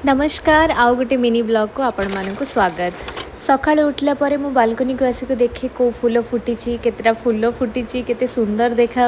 नमस्कार आउ गोटे मिनी ब्लॉग को आपण मानक स्वागत। सकाଳେ उठला परे मु बालकनी को आसिक देखे को फूल फुटी केतटा फूल फुटी केते सुंदर देखा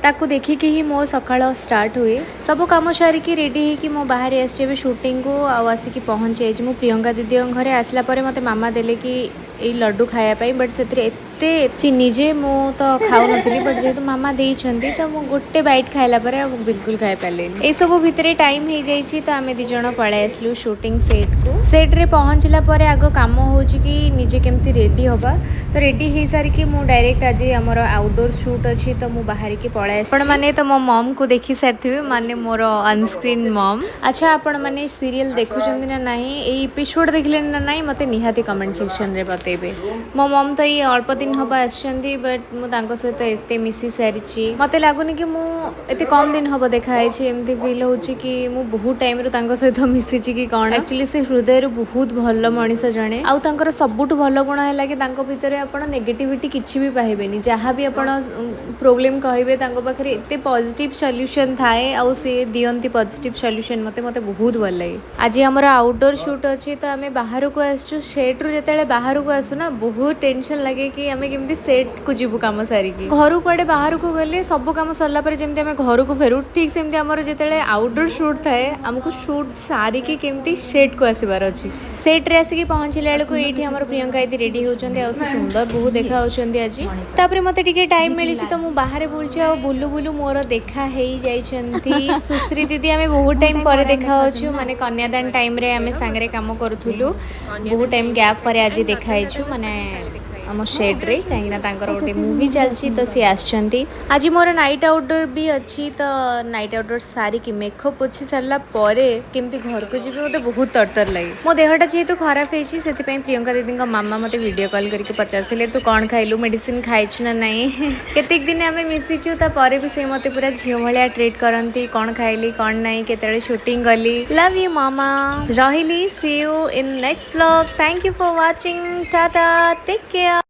ताकू देखिकी ही मो सकाळ स्टार्ट हुए। सब काम सारिकी रेडी होगी मो बाहर आसी शूटिंग को आसिक पहुँची जाइए। मु प्रियंका दीदी घरे आसला परे मते मामा देले कि ये लड्डू खायापाई बट से चीनी जे मु तो खाऊ नथली बट जेहेतु मामा देइछंती तो मु गोटे बाइट खाइला परे अब बिल्कुल खाई पालेनी। ए सब भितरे टाइम हो जाइछि तो आमे दी जण पळे आसलु शूटिंग सेट को। सेट रे पहुंचला परे आगो काम होउछि कि निजे केमती रेडी होबा। तो रेडी हे सारी कि मु डायरेक्ट आज हमर आउटडोर शूट अछि तो मु बाहर के पळे आछि। आपण माने तो मो मॉम को देखि सारथिबे माने मोर ऑन स्क्रीन मॉम। अच्छा आपण माने सीरियल देखुचंदी ना नाही ए एपिसोड देखले ना नाही मते निहाती कमेंट सेक्शन रे बतेबे। मो मॉम तो ये अल्प दिन हबा आछंती बट मु तांको सहित एते मिसी सारिछि। मते लागुनी कि मु एते कम दिन हबा देखाइ छि। एमती फील होछि कि मु बहुत टाइम रो तांको सहित मिसी छि कि कोन। एक्चुअली से हृदय रो बहुत भलो मनिष जणे आउ तांकर सबुठ भलो गुण हैला कि तांको भितरे आपण नेगेटिविटी किछि भी पाइबेनी। जहाँ भी आपण प्रॉब्लम कहबे तांको पाखरे एते पॉजिटिव सॉल्यूशन थाए आउ से दियंती पॉजिटिव सॉल्यूशन मते बहुत भल लागे। आज हमर आउटडोर शूट अछि तो आमे बाहर को आसछु। सेट रु जेतेले बाहर को आसु ना बहुत टेंशन लगे कि आमे केमती सेट को जीवु काम सारिकी घर कुआडे बाहर को गले सब काम सरला पर जेमती आमे घर को फेरु ठीक सेमती हमर जेतेले आउटडोर शूट थाए हमको शूट सारिकी केमती सेट को आसीबार अछि। सेट रे आसिकी पहुंचले बेले को एठी हमर प्रियंका इति रेडी होचंदी आ सुंदर बहुत देखा होचंदी आज। तापरे मते टिके टाइम मिली छि तो मु बाहर बुलछि आ बुलु बुलु मोर देखा हेई जाइछंती सुश्री दीदी। आमे बहुत टाइम परे देखा होछु माने कन्यादान टाइम रे आमे संगरे काम करूथुलु। बहुत टाइम गैप परे आज देखा हेछु माने आम शेड रे कहीं तांकर गोटे मूवी चलची तो सी आछंती। आज मोर नाइट आउटडोर भी अच्छी तो नाइट आउटडोर सारी की मेकअप पोछि सारला परे केमती घर को जीवे मते बहुत तरतर लगे। मो देहटा जेहेतु खराब हेछि सेति पई प्रियंका दीदी मामा मते वीडियो कॉल करके पचारथिले तू कोन खाइलु मेडिसिन खाइछु ना नहीं। केतेक दिन आमे मिसिछु ता परे भी से मते पूरा झियो भलिया ट्रीट करंती कोन खाइली कोन नहीं केतेले शूटिंग गली। लव यू मामा रहिली see you in next vlog. Thank you for watching tata take care.